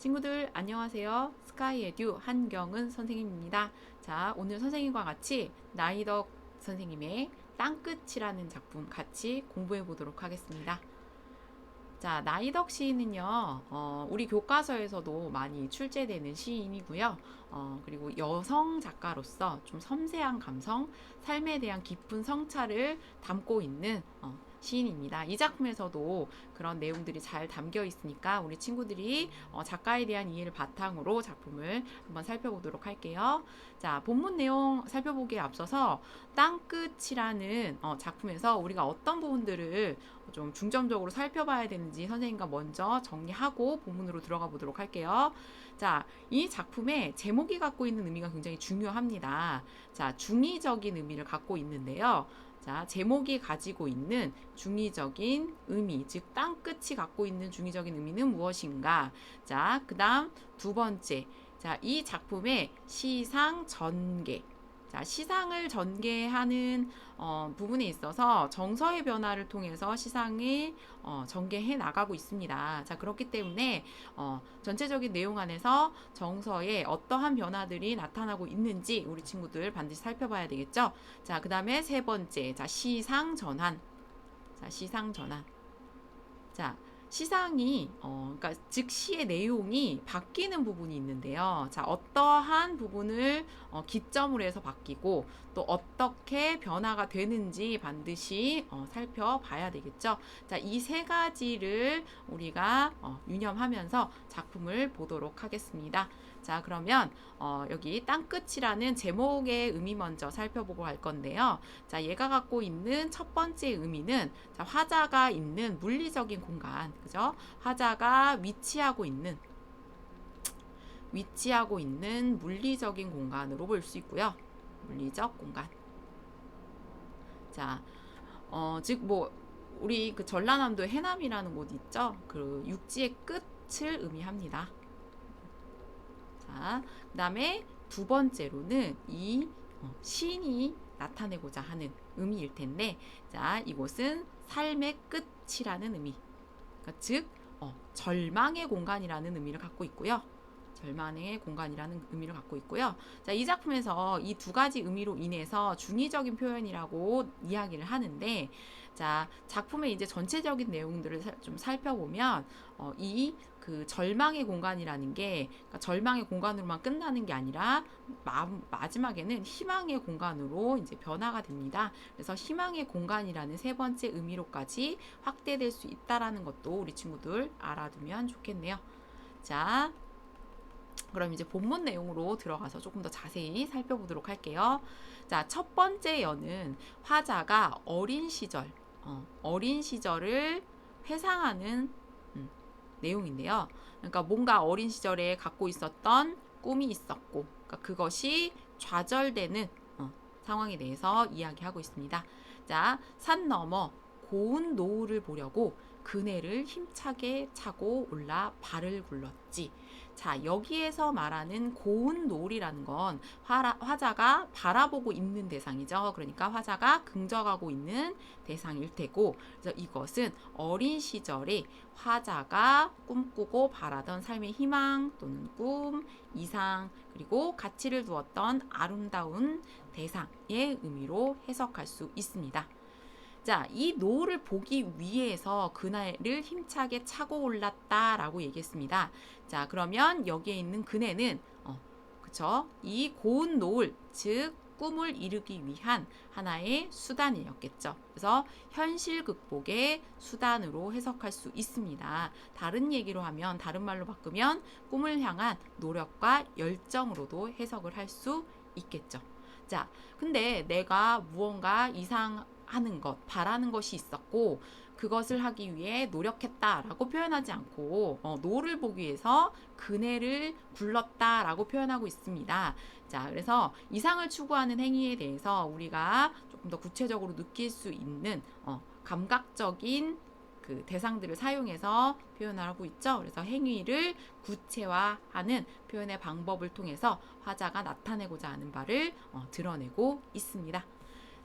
친구들 안녕하세요. 스카이에듀 한경은 선생님입니다. 자, 오늘 선생님과 같이 나이덕 선생님의 땅끝이라는 작품 같이 공부해 보도록 하겠습니다. 자, 나이덕 시인은요, 우리 교과서에서도 많이 출제되는 시인이고요. 그리고 여성 작가로서 좀 섬세한 감성, 삶에 대한 깊은 성찰을 담고 있는 시인입니다. 이 작품에서도 그런 내용들이 잘 담겨 있으니까 우리 친구들이 작가에 대한 이해를 바탕으로 작품을 한번 살펴보도록 할게요. 자, 본문 내용 살펴보기에 앞서서 땅끝이라는 작품에서 우리가 어떤 부분들을 좀 중점적으로 살펴봐야 되는지 선생님과 먼저 정리하고 본문으로 들어가 보도록 할게요. 자, 이 작품의 제목이 갖고 있는 의미가 굉장히 중요합니다. 자, 중의적인 의미를 갖고 있는데요. 자, 제목이 가지고 있는 중의적인 의미, 즉 땅끝이 갖고 있는 중의적인 의미는 무엇인가? 자, 그다음 두 번째. 자, 이 작품의 시상 전개. 자, 시상을 전개하는 부분에 있어서 정서의 변화를 통해서 시상을 전개해 나가고 있습니다. 자, 그렇기 때문에 전체적인 내용 안에서 정서에 어떠한 변화들이 나타나고 있는지 우리 친구들 반드시 살펴봐야 되겠죠. 자, 그 다음에 세 번째, 자, 시상 전환. 자, 시상 전환. 자, 시상이 그러니까 즉시의 내용이 바뀌는 부분이 있는데요. 자, 어떠한 부분을 기점으로 해서 바뀌고 또 어떻게 변화가 되는지 반드시 살펴봐야 되겠죠. 자, 이 세 가지를 우리가 유념하면서 작품을 보도록 하겠습니다. 자, 그러면 여기 땅끝이라는 제목의 의미 먼저 살펴보고 할 건데요. 자, 얘가 갖고 있는 첫 번째 의미는 자, 화자가 있는 물리적인 공간, 그죠? 화자가 위치하고 있는 물리적인 공간으로 볼 수 있고요. 물리적 공간. 자, 즉 뭐 우리 그 전라남도 해남이라는 곳 있죠? 그 육지의 끝을 의미합니다. 자, 그 다음에 두 번째로는 이 시인이 나타내고자 하는 의미일 텐데, 자, 이곳은 삶의 끝이라는 의미, 그러니까 즉 절망의 공간이라는 의미를 갖고 있고요. 절망의 공간이라는 의미를 갖고 있고요. 자, 이 작품에서 이 두 가지 의미로 인해서 중의적인 표현이라고 이야기를 하는데, 자, 작품의 이제 전체적인 내용들을 좀 살펴보면 이 그 절망의 공간이라는 게 그러니까 절망의 공간으로만 끝나는 게 아니라 마지막에는 희망의 공간으로 이제 변화가 됩니다. 그래서 희망의 공간이라는 세 번째 의미로까지 확대될 수 있다라는 것도 우리 친구들 알아두면 좋겠네요. 자, 그럼 이제 본문 내용으로 들어가서 조금 더 자세히 살펴보도록 할게요. 자, 첫 번째 여는 화자가 어린 시절을 회상하는 내용인데요. 그러니까 뭔가 어린 시절에 갖고 있었던 꿈이 있었고, 그러니까 그것이 좌절되는 상황에 대해서 이야기하고 있습니다. 자, 산 너머 고운 노을을 보려고 그네를 힘차게 차고 올라 발을 굴렀지. 자, 여기에서 말하는 고운 노을이라는 건 화자가 바라보고 있는 대상이죠. 그러니까 화자가 긍정하고 있는 대상일 테고, 그래서 이것은 어린 시절에 화자가 꿈꾸고 바라던 삶의 희망 또는 꿈, 이상, 그리고 가치를 두었던 아름다운 대상의 의미로 해석할 수 있습니다. 자, 이 노을을 보기 위해서 그네를 힘차게 차고 올랐다라고 얘기했습니다. 자, 그러면 여기에 있는 그네는 그쵸? 이 고운 노을, 즉 꿈을 이루기 위한 하나의 수단이었겠죠. 그래서 현실 극복의 수단으로 해석할 수 있습니다. 다른 얘기로 하면, 다른 말로 바꾸면 꿈을 향한 노력과 열정으로도 해석을 할 수 있겠죠. 자, 근데 내가 무언가 하는 것, 바라는 것이 있었고 그것을 하기 위해 노력했다라고 표현하지 않고 노를 보기 위해서 그네를 굴렀다라고 표현하고 있습니다. 자, 그래서 이상을 추구하는 행위에 대해서 우리가 조금 더 구체적으로 느낄 수 있는 감각적인 그 대상들을 사용해서 표현을 하고 있죠. 그래서 행위를 구체화하는 표현의 방법을 통해서 화자가 나타내고자 하는 바를 드러내고 있습니다.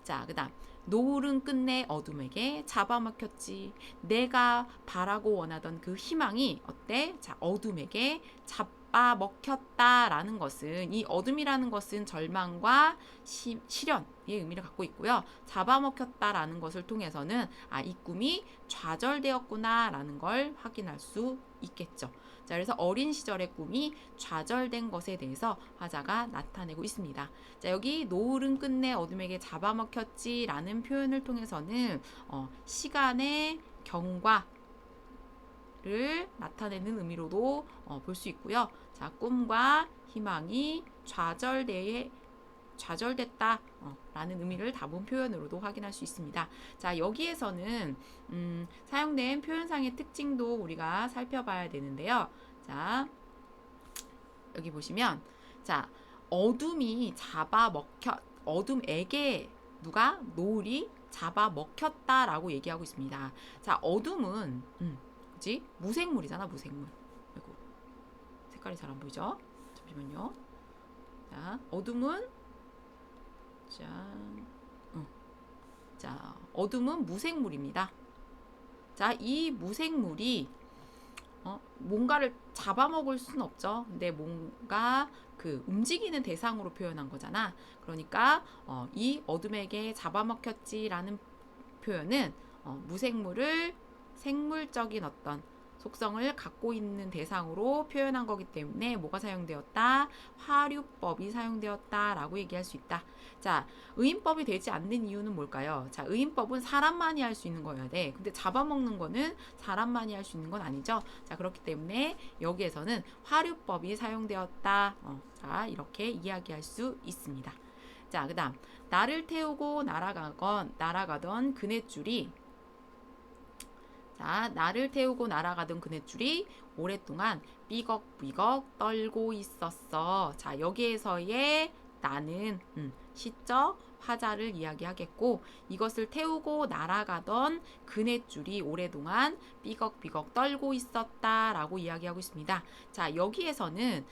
자, 그다음 노을은 끝내 어둠에게 잡아먹혔지. 내가 바라고 원하던 그 희망이 어때? 자, 어둠에게 잡아먹혔다라는 것은 이 어둠이라는 것은 절망과 시련의 의미를 갖고 있고요. 잡아먹혔다라는 것을 통해서는 이 꿈이 좌절되었구나라는 걸 확인할 수 있겠죠. 자, 그래서 어린 시절의 꿈이 좌절된 것에 대해서 화자가 나타내고 있습니다. 자, 여기 노을은 끝내 어둠에게 잡아먹혔지라는 표현을 통해서는 시간의 경과를 나타내는 의미로도 볼 수 있고요. 자, 꿈과 희망이 좌절됐다 라는 의미를 담은 표현으로도 확인할 수 있습니다. 자, 여기에서는 사용된 표현상의 특징도 우리가 살펴봐야 되는데요. 자, 여기 보시면 자, 어둠에게 누가 노을이 잡아먹혔다라고 얘기하고 있습니다. 자, 어둠은 그치? 무생물이잖아, 무생물. 아이고, 색깔이 잘 안 보이죠? 잠시만요. 자, 어둠은 어둠은 무생물입니다. 자, 이 무생물이 뭔가를 잡아먹을 수는 없죠. 근데 뭔가 그 움직이는 대상으로 표현한 거잖아. 그러니까 이 어둠에게 잡아먹혔지라는 표현은 무생물을 생물적인 어떤 속성을 갖고 있는 대상으로 표현한 거기 때문에 뭐가 사용되었다? 화류법이 사용되었다라고 얘기할 수 있다. 자, 의인법이 되지 않는 이유는 뭘까요? 자, 의인법은 사람만이 할 수 있는 거여야 돼. 근데 잡아먹는 거는 사람만이 할 수 있는 건 아니죠. 자, 그렇기 때문에 여기에서는 화류법이 사용되었다. 자, 이렇게 이야기할 수 있습니다. 자, 그 다음 나를 태우고 날아가던 그네줄이 날아가던 그네줄이 오랫동안 삐걱삐걱 떨고 있었어. 자, 여기에서의 나는 시적 화자를 이야기하겠고, 이것을 태우고 날아가던 그네줄이 오랫동안 삐걱삐걱 떨고 있었다라고 이야기하고 있습니다. 자, 여기에서는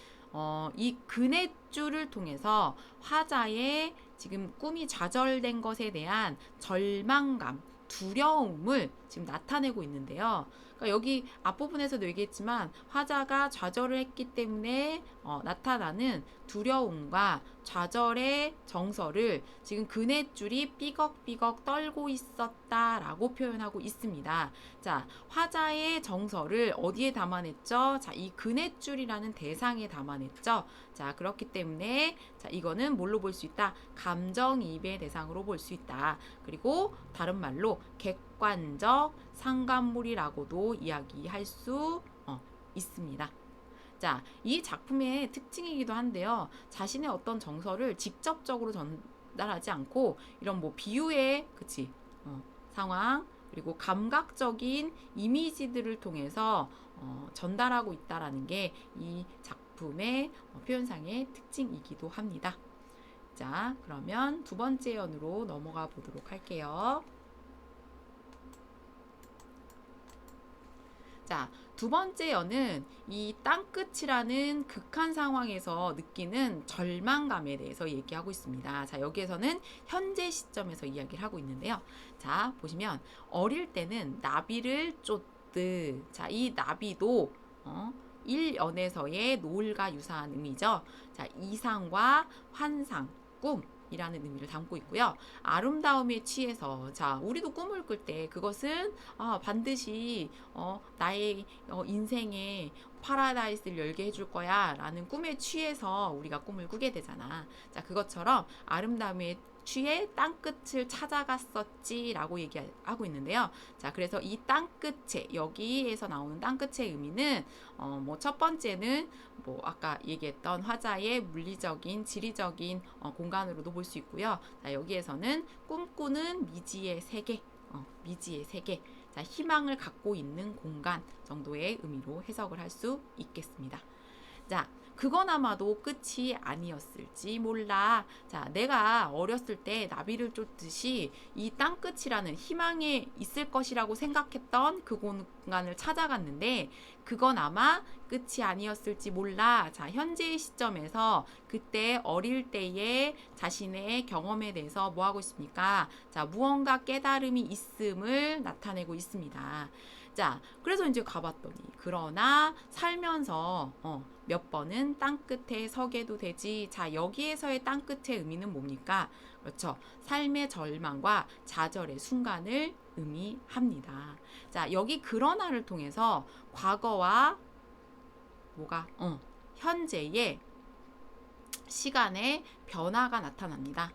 이 그네줄을 통해서 화자의 지금 꿈이 좌절된 것에 대한 절망감, 두려움을 지금 나타내고 있는데요. 그러니까 여기 앞부분에서도 얘기했지만 화자가 좌절을 했기 때문에 나타나는 두려움과 좌절의 정서를 지금 그네줄이 삐걱삐걱 떨고 있었다라고 표현하고 있습니다. 자, 화자의 정서를 어디에 담아냈죠? 자, 이 그네줄이라는 대상에 담아냈죠. 자, 그렇기 때문에 자, 이거는 뭘로 볼 수 있다? 감정이입의 대상으로 볼 수 있다. 그리고 다른 말로 객관적 상관물이라고도 이야기할 수 있습니다. 자, 이 작품의 특징이기도 한데요. 자신의 어떤 정서를 직접적으로 전달하지 않고 이런 뭐 비유의 상황 그리고 감각적인 이미지들을 통해서 전달하고 있다라는 게 이 작품의 표현상의 특징이기도 합니다. 자, 그러면 두 번째 연으로 넘어가 보도록 할게요. 자, 두 번째 연은 이 땅끝이라는 극한 상황에서 느끼는 절망감에 대해서 얘기하고 있습니다. 자, 여기에서는 현재 시점에서 이야기를 하고 있는데요. 자, 보시면 어릴 때는 나비를 쫓듯, 자, 이 나비도 일연에서의 노을과 유사한 의미죠. 자, 이상과 환상, 꿈 이라는 의미를 담고 있고요. 아름다움에 취해서, 자, 우리도 꿈을 꿀 때 그것은 반드시 나의 인생에 파라다이스를 열게 해줄 거야 라는 꿈에 취해서 우리가 꿈을 꾸게 되잖아. 자, 그것처럼 아름다움에 취해 땅끝을 찾아갔었지 라고 얘기하고 있는데요. 자, 그래서 이 땅끝에, 여기에서 나오는 땅끝의 의미는 뭐 첫 번째는 뭐 아까 얘기했던 화자의 물리적인, 지리적인 공간으로도 볼 수 있고요. 자, 여기에서는 꿈꾸는 미지의 세계, 자, 희망을 갖고 있는 공간 정도의 의미로 해석을 할 수 있겠습니다. 자, 그거나마도 끝이 아니었을지 몰라. 자, 내가 어렸을 때 나비를 쫓듯이 이 땅끝이라는 희망에 있을 것이라고 생각했던 그 공간을 찾아갔는데 그건 아마 끝이 아니었을지 몰라. 자, 현재의 시점에서 그때 어릴 때의 자신의 경험에 대해서 뭐 하고 있습니까? 자, 무언가 깨달음이 있음을 나타내고 있습니다. 자, 그래서 이제 가봤더니 그러나 살면서 몇 번은 땅끝에 서게도 되지. 자, 여기에서의 땅끝의 의미는 뭡니까? 그렇죠. 삶의 절망과 좌절의 순간을 의미합니다. 자, 여기 그러나를 통해서 과거와 뭐가 현재의 시간의 변화가 나타납니다.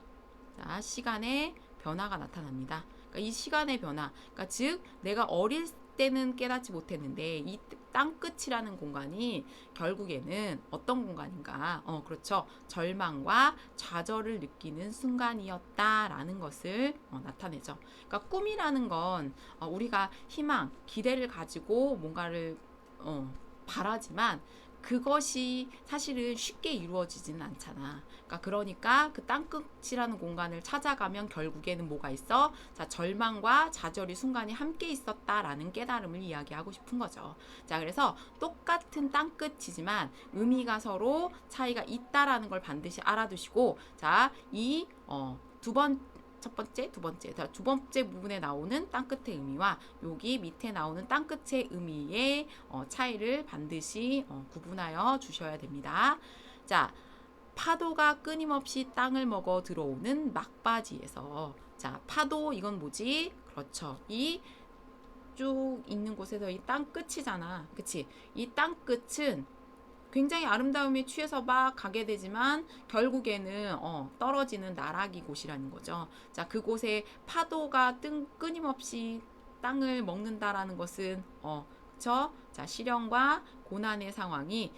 자, 시간의 변화가 나타납니다. 그러니까 이 시간의 변화, 그러니까 즉 내가 어릴 때는 깨닫지 못했는데 이 땅끝이라는 공간이 결국에는 어떤 공간인가? 그렇죠. 절망과 좌절을 느끼는 순간이었다라는 것을 나타내죠. 그러니까 꿈이라는 건 우리가 희망, 기대를 가지고 뭔가를 바라지만 그것이 사실은 쉽게 이루어지지는 않잖아. 그러니까 그 땅끝이라는 공간을 찾아가면 결국에는 뭐가 있어? 자, 절망과 좌절의 순간이 함께 있었다라는 깨달음을 이야기하고 싶은 거죠. 자, 그래서 똑같은 땅끝이지만 의미가 서로 차이가 있다라는 걸 반드시 알아두시고, 자, 이 첫 번째, 두 번째 부분에 나오는 땅끝의 의미와 여기 밑에 나오는 땅끝의 의미의 차이를 반드시 구분하여 주셔야 됩니다. 자, 파도가 끊임없이 땅을 먹어 들어오는 막바지에서, 자, 파도 이건 뭐지? 그렇죠. 이 쭉 있는 곳에서 이 땅끝이잖아. 그치? 이 땅끝은 굉장히 아름다움에 취해서 막 가게 되지만 결국에는 떨어지는 나락이 곳이라는 거죠. 자, 그곳에 파도가 끊임없이 땅을 먹는다라는 것은 그쵸? 자, 시련과 고난의 상황이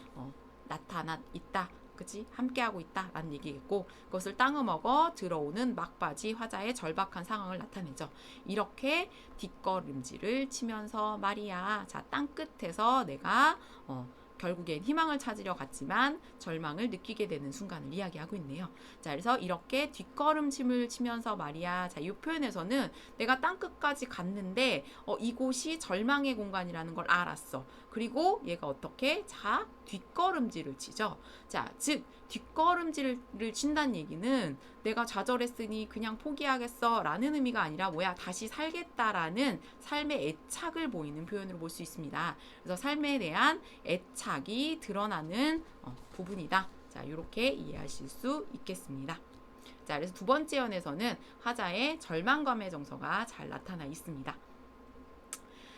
나타나 있다. 그치? 함께하고 있다라는 얘기겠고, 그것을 땅을 먹어 들어오는 막바지 화자의 절박한 상황을 나타내죠. 이렇게 뒷걸음질을 치면서 말이야. 자, 땅끝에서 내가 결국엔 희망을 찾으려 갔지만 절망을 느끼게 되는 순간을 이야기하고 있네요. 자, 그래서 이렇게 뒷걸음침을 치면서 말이야. 자, 이 표현에서는 내가 땅끝까지 갔는데 이곳이 절망의 공간이라는 걸 알았어. 그리고 얘가 어떻게? 자, 뒷걸음질을 치죠. 자, 즉 뒷걸음질을 친다는 얘기는 내가 좌절했으니 그냥 포기하겠어 라는 의미가 아니라 뭐야? 다시 살겠다라는 삶의 애착을 보이는 표현으로 볼 수 있습니다. 그래서 삶에 대한 애착이 드러나는 부분이다. 자, 이렇게 이해하실 수 있겠습니다. 자, 그래서 두 번째 연에서는 화자의 절망감의 정서가 잘 나타나 있습니다.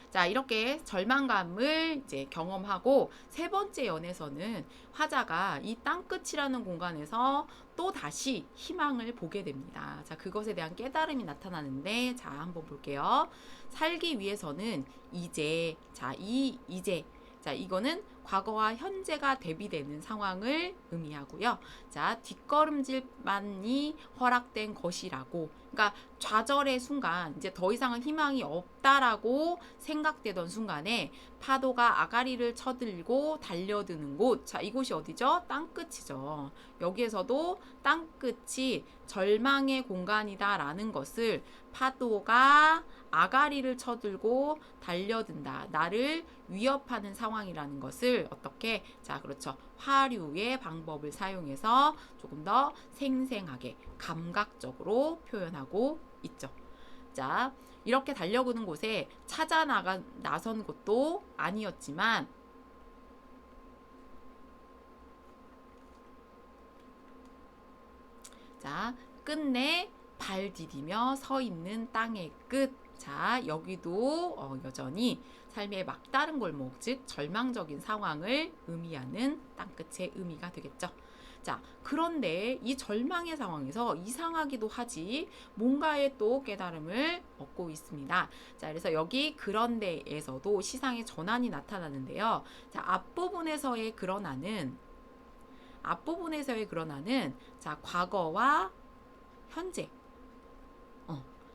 자, 이렇게 절망감을 이제 경험하고 세 번째 연에서는 화자가 이 땅끝이라는 공간에서 또 다시 희망을 보게 됩니다. 자, 그것에 대한 깨달음이 나타나는데, 자, 한번 볼게요. 살기 위해서는 이제, 자, 이제, 자, 이거는 과거와 현재가 대비되는 상황을 의미하고요. 자, 뒷걸음질만이 허락된 것이라고. 그러니까 좌절의 순간, 이제 더 이상은 희망이 없다라고 생각되던 순간에 파도가 아가리를 쳐들고 달려드는 곳. 자, 이곳이 어디죠? 땅끝이죠. 여기에서도 땅끝이 절망의 공간이다라는 것을 파도가 아가리를 쳐들고 달려든다. 나를 위협하는 상황이라는 것을 어떻게? 자, 그렇죠. 화류의 방법을 사용해서 조금 더 생생하게 감각적으로 표현하고 있죠. 자, 이렇게 달려오는 곳에 나선 곳도 아니었지만 자, 끝내 발 디디며 서 있는 땅의 끝. 자, 여기도 여전히 삶의 막다른 골목, 즉 절망적인 상황을 의미하는 땅끝의 의미가 되겠죠. 자, 그런데 이 절망의 상황에서 이상하기도 하지 뭔가의 또 깨달음을 얻고 있습니다. 자, 그래서 여기 그런데에서도 시상의 전환이 나타나는데요. 자, 앞부분에서의 그러나는 자, 과거와 현재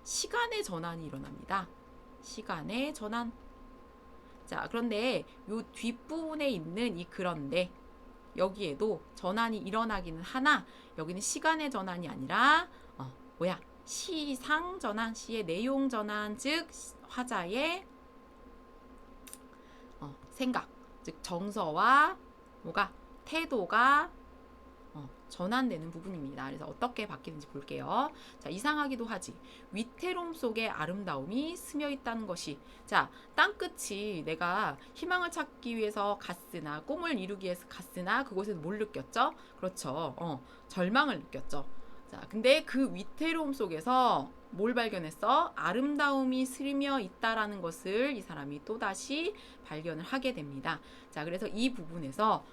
시간의 전환이 일어납니다. 시간의 전환. 자, 그런데 요 뒷부분에 있는 이 그런데, 여기에도 전환이 일어나기는 하나 여기는 시간의 전환이 아니라 뭐야? 시상 전환, 시의 내용 전환, 즉 화자의 생각, 즉 정서와 뭐가 태도가 전환되는 부분입니다. 그래서 어떻게 바뀌는지 볼게요. 자, 이상하기도 하지. 위태로움 속에 아름다움이 스며 있다는 것이. 자, 땅끝이 내가 희망을 찾기 위해서 갔으나 꿈을 이루기 위해서 갔으나 그곳에서 뭘 느꼈죠? 그렇죠. 절망을 느꼈죠. 자, 근데 그 위태로움 속에서 뭘 발견했어? 아름다움이 스며 있다라는 것을 이 사람이 또다시 발견을 하게 됩니다. 자, 그래서 이 부분에서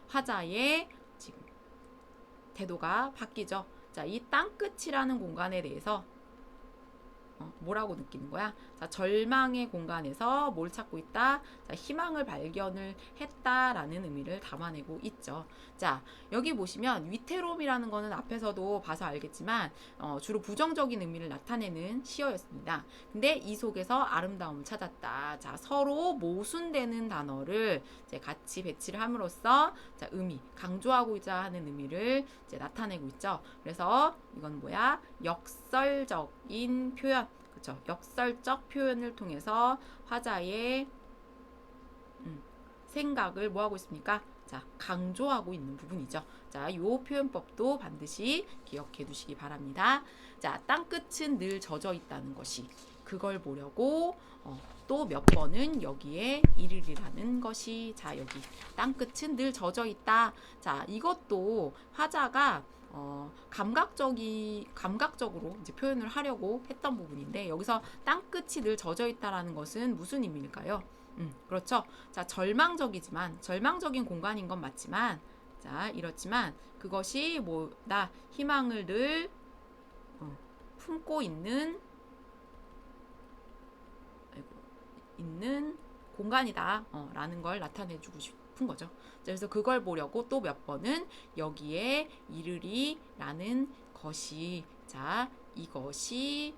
화자의 지금 태도가 바뀌죠. 자, 이 땅끝이라는 공간에 대해서 뭐라고 느끼는 거야? 자, 절망의 공간에서 뭘 찾고 있다? 자, 희망을 발견을 했다라는 의미를 담아내고 있죠. 자, 여기 보시면 위태로움이라는 거는 앞에서도 봐서 알겠지만 주로 부정적인 의미를 나타내는 시어였습니다. 근데 이 속에서 아름다움을 찾았다. 자, 서로 모순되는 단어를 이제 같이 배치를 함으로써 자, 의미, 강조하고자 하는 의미를 이제 나타내고 있죠. 그래서 이건 뭐야? 역설적인 표현. 그렇죠. 역설적 표현을 통해서 화자의 생각을 뭐 하고 있습니까? 자, 강조하고 있는 부분이죠. 자, 요 표현법도 반드시 기억해 두시기 바랍니다. 자, 땅끝은 늘 젖어 있다는 것이 그걸 보려고 또 몇 번은 여기에 이르리라는 것이 자, 여기 땅끝은 늘 젖어 있다. 자, 이것도 화자가 감각적으로 이제 표현을 하려고 했던 부분인데 여기서 땅끝이 늘 젖어 있다라는 것은 무슨 의미일까요? 그렇죠. 자, 절망적인 공간인 건 맞지만, 자, 이렇지만 그것이 뭐다 희망을 늘 품고 있는 공간이다 라는 걸 나타내주고 싶은 거죠. 그래서 그걸 보려고 또 몇 번은 여기에 이르리라는 것이 자 이것이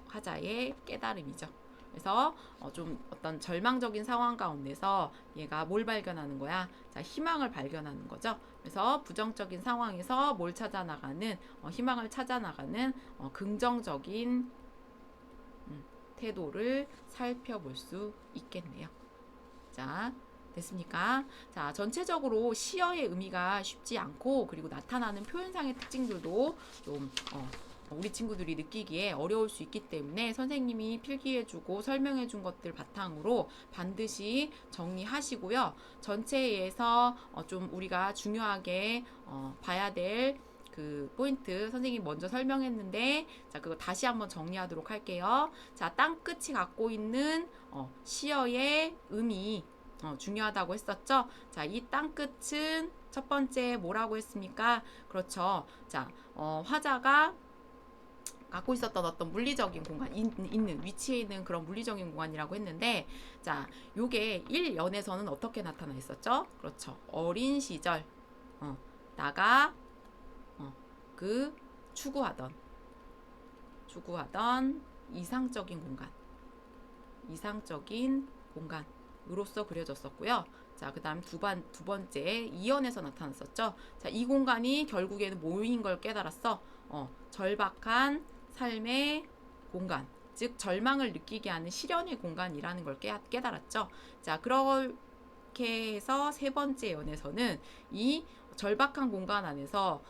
화자의 깨달음이죠. 그래서 좀 어떤 절망적인 상황 가운데서 얘가 뭘 발견하는 거야? 자, 희망을 발견하는 거죠. 그래서 부정적인 상황에서 뭘 찾아나가는 희망을 찾아나가는 긍정적인 태도를 살펴볼 수 있겠네요. 자, 됐습니까? 자, 전체적으로 시어의 의미가 쉽지 않고 그리고 나타나는 표현상의 특징들도 좀 우리 친구들이 느끼기에 어려울 수 있기 때문에 선생님이 필기해주고 설명해준 것들 바탕으로 반드시 정리하시고요. 전체에서 좀 우리가 중요하게 봐야 될 그 포인트 선생님이 먼저 설명했는데 자 그거 다시 한번 정리하도록 할게요. 자, 땅끝이 갖고 있는 시어의 의미 중요하다고 했었죠. 자, 이 땅끝은 첫 번째 뭐라고 했습니까? 그렇죠. 자, 화자가 갖고 있었던 어떤 물리적인 공간 있는 위치에 있는 그런 물리적인 공간이라고 했는데 자, 요게 1연에서는 어떻게 나타나 있었죠? 그렇죠. 어린 시절 나가 그 추구하던 이상적인 공간으로서 그려졌었고요. 자, 그 다음 두 번째 2연에서 나타났었죠. 자, 이 공간이 결국에는 뭐인 걸 깨달았어? 절박한 삶의 공간, 즉 절망을 느끼게 하는 시련의 공간이라는 걸 깨달았죠. 자, 그렇게 해서 세 번째 연에서는 이 절박한 공간 안에서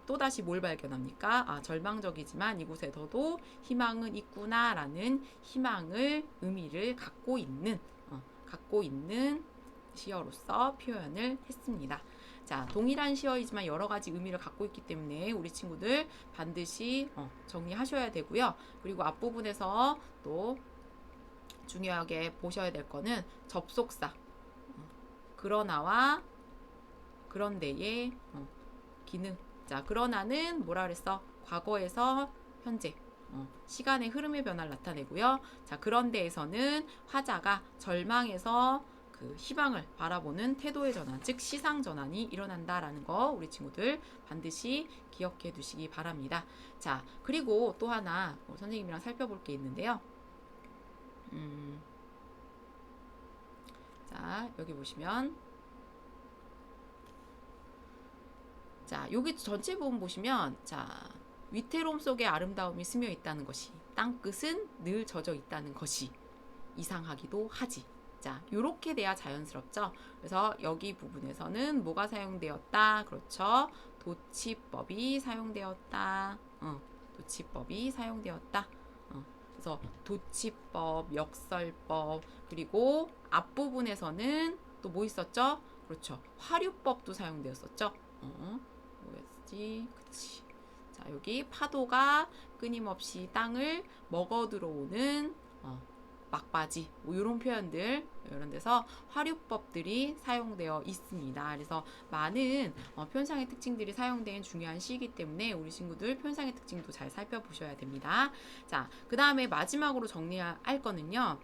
또다시 뭘 발견합니까? 아, 절망적이지만 이곳에서도 희망은 있구나라는 의미를 갖고 있는 시어로서 표현을 했습니다. 자, 동일한 시어이지만 여러 가지 의미를 갖고 있기 때문에 우리 친구들 반드시 정리하셔야 되고요. 그리고 앞부분에서 또 중요하게 보셔야 될 거는 접속사 그러나와 그런데의 기능. 자, 그러나는 뭐라 그랬어? 과거에서 현재 시간의 흐름의 변화를 나타내고요. 자, 그런데에서는 화자가 절망에서 그 희망을 바라보는 태도의 전환, 즉 시상 전환이 일어난다라는 거 우리 친구들 반드시 기억해 두시기 바랍니다. 자, 그리고 또 하나 선생님이랑 살펴볼 게 있는데요. 자, 여기 보시면 자, 여기 전체 부분 보시면 자, 위태로움 속에 아름다움이 스며 있다는 것이, 땅끝은 늘 젖어 있다는 것이 이상하기도 하지. 자, 요렇게 돼야 자연스럽죠. 그래서 여기 부분에서는 뭐가 사용되었다? 그렇죠. 도치법이 사용되었다. 도치법이 사용되었다. 그래서 도치법, 역설법, 그리고 앞부분에서는 또 뭐 있었죠? 그렇죠. 화류법도 사용되었었죠. 뭐였지? 그치. 자, 여기 파도가 끊임없이 땅을 먹어 들어오는 막바지, 뭐 이런 표현들, 이런 데서 화류법들이 사용되어 있습니다. 그래서 많은 표현상의 특징들이 사용된 중요한 시이기 때문에 우리 친구들 표현상의 특징도 잘 살펴보셔야 됩니다. 자, 그 다음에 마지막으로 정리할 거는요.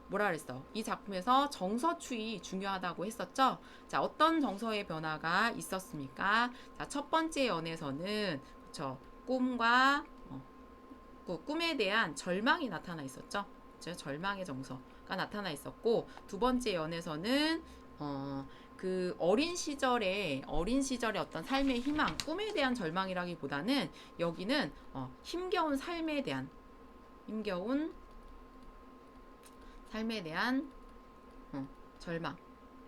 뭐라 그랬어? 이 작품에서 정서추이 중요하다고 했었죠? 자, 어떤 정서의 변화가 있었습니까? 자, 첫 번째 연에서는 그쵸, 꿈과 꿈에 대한 절망이 나타나 있었죠. 그쵸? 절망의 정서가 나타나 있었고, 두 번째 연에서는 그 어린 시절의 어떤 삶의 희망, 꿈에 대한 절망이라기보다는 여기는 힘겨운 삶에 대한 절망.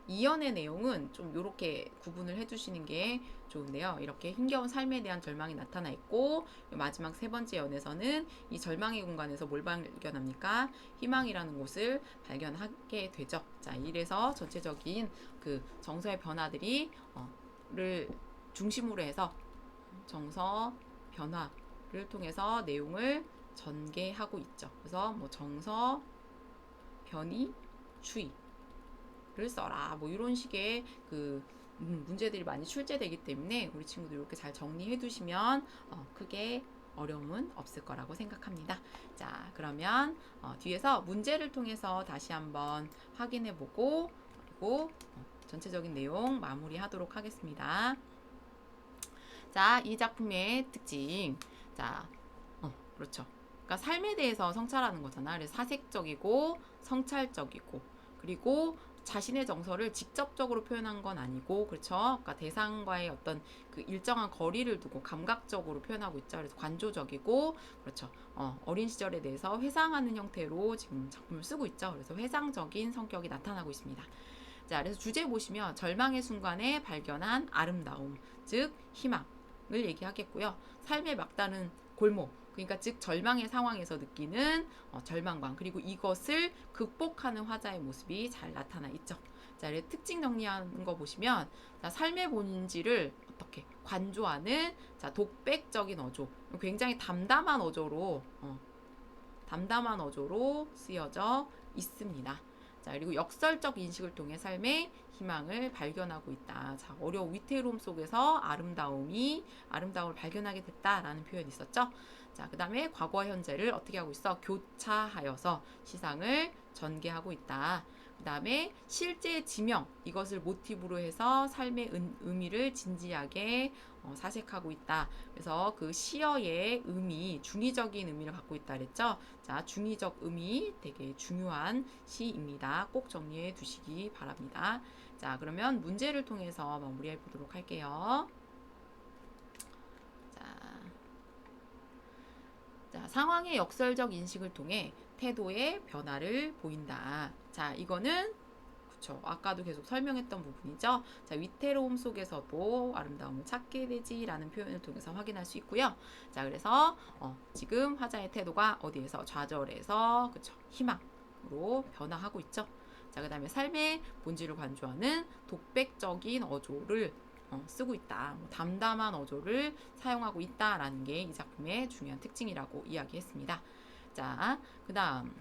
이연의 내용은 좀 이렇게 구분을 해주시는 게 좋은데요. 이렇게 힘겨운 삶에 대한 절망이 나타나 있고, 마지막 세 번째 연에서는 이 절망의 공간에서 뭘 발견합니까? 희망이라는 곳을 발견하게 되죠. 자, 이래서 전체적인 그 정서의 변화들이 를 중심으로 해서 정서 변화를 통해서 내용을 전개하고 있죠. 그래서 뭐 정서 변이 추이를 써라, 뭐 이런 식의 그 문제들이 많이 출제되기 때문에 우리 친구들 이렇게 잘 정리해 두시면 크게 어려움은 없을 거라고 생각합니다. 자, 그러면 뒤에서 문제를 통해서 다시 한번 확인해 보고, 그리고 전체적인 내용 마무리하도록 하겠습니다. 자, 이 작품의 특징. 자, 그렇죠. 그러니까 삶에 대해서 성찰하는 거잖아. 그래서 사색적이고 성찰적이고, 그리고 자신의 정서를 직접적으로 표현한 건 아니고, 그렇죠. 그러니까 대상과의 어떤 그 일정한 거리를 두고 감각적으로 표현하고 있죠. 그래서 관조적이고, 그렇죠. 어린 시절에 대해서 회상하는 형태로 지금 작품을 쓰고 있죠. 그래서 회상적인 성격이 나타나고 있습니다. 자, 그래서 주제 보시면 절망의 순간에 발견한 아름다움, 즉 희망을 얘기하겠고요. 삶의 막다른 골목, 그러니까 즉 절망의 상황에서 느끼는 절망감, 그리고 이것을 극복하는 화자의 모습이 잘 나타나 있죠. 자, 이렇게 특징 정리하는 거 보시면, 자, 삶의 본질을 어떻게 관조하는, 자, 독백적인 어조, 굉장히 담담한 어조로 쓰여져 있습니다. 자, 그리고 역설적 인식을 통해 삶의 희망을 발견하고 있다. 자, 어려운 위태로움 속에서 아름다움을 발견하게 됐다라는 표현이 있었죠. 자, 그 다음에 과거와 현재를 어떻게 하고 있어? 교차하여서 시상을 전개하고 있다. 그 다음에 실제 지명, 이것을 모티브로 해서 삶의 의미를 진지하게 사색하고 있다. 그래서 그 시어의 의미, 중의적인 의미를 갖고 있다 그랬죠. 자, 중의적 의미 되게 중요한 시입니다. 꼭 정리해 두시기 바랍니다. 자, 그러면 문제를 통해서 마무리해 보도록 할게요. 자, 상황의 역설적 인식을 통해 태도의 변화를 보인다. 자, 이거는 그쵸, 아까도 계속 설명했던 부분이죠. 자, 위태로움 속에서도 아름다움을 찾게 되지라는 표현을 통해서 확인할 수 있고요. 자, 그래서 지금 화자의 태도가 어디에서 좌절에서 그쵸, 희망으로 변화하고 있죠. 자, 그 다음에 삶의 본질을 관조하는 독백적인 어조를 쓰고 있다. 뭐 담담한 어조를 사용하고 있다라는 게 이 작품의 중요한 특징이라고 이야기했습니다. 자, 그다음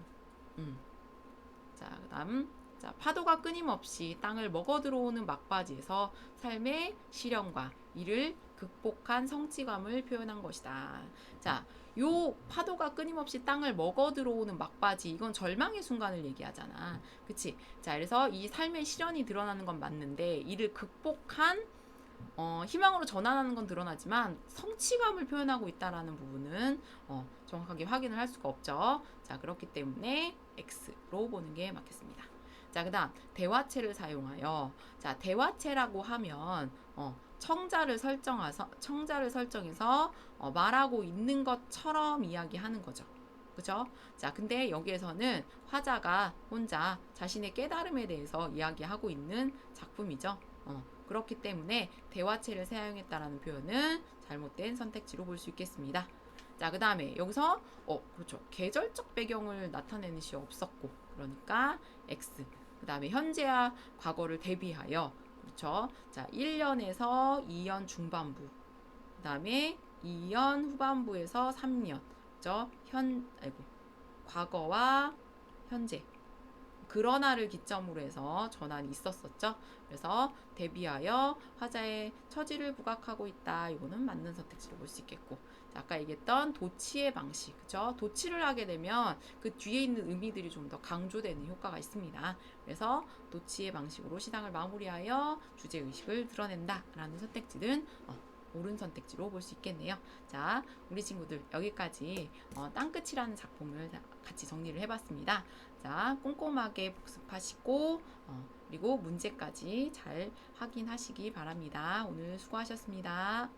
자, 파도가 끊임없이 땅을 먹어 들어오는 막바지에서 삶의 시련과 이를 극복한 성취감을 표현한 것이다. 자, 요 파도가 끊임없이 땅을 먹어 들어오는 막바지, 이건 절망의 순간을 얘기하잖아. 그치? 자, 그래서 이 삶의 시련이 드러나는 건 맞는데, 이를 극복한 희망으로 전환하는 건 드러나지만 성취감을 표현하고 있다라는 부분은 정확하게 확인을 할 수가 없죠. 자, 그렇기 때문에 X로 보는 게 맞겠습니다. 자, 그다음 대화체를 사용하여. 자, 대화체라고 하면 청자를 설정해서 말하고 있는 것처럼 이야기하는 거죠. 그죠? 자, 근데 여기에서는 화자가 혼자 자신의 깨달음에 대해서 이야기하고 있는 작품이죠. 그렇기 때문에 대화체를 사용했다라는 표현은 잘못된 선택지로 볼 수 있겠습니다. 자, 그 다음에 여기서 그렇죠. 계절적 배경을 나타내는 시 없었고, 그러니까 X. 그 다음에 현재와 과거를 대비하여, 그렇죠. 자, 1년에서 2년 중반부, 그 다음에 2년 후반부에서 3년, 그죠. 과거와 현재. 그러나를 기점으로 해서 전환이 있었었죠. 그래서 대비하여 화자의 처지를 부각하고 있다. 이거는 맞는 선택지로 볼 수 있겠고, 아까 얘기했던 도치의 방식, 그죠? 도치를 하게 되면 그 뒤에 있는 의미들이 좀 더 강조되는 효과가 있습니다. 그래서 도치의 방식으로 시상을 마무리하여 주제 의식을 드러낸다라는 선택지는 옳은 선택지로 볼 수 있겠네요. 자, 우리 친구들 여기까지 땅끝이라는 작품을 같이 정리를 해봤습니다. 자, 꼼꼼하게 복습하시고 그리고 문제까지 잘 확인하시기 바랍니다. 오늘 수고하셨습니다.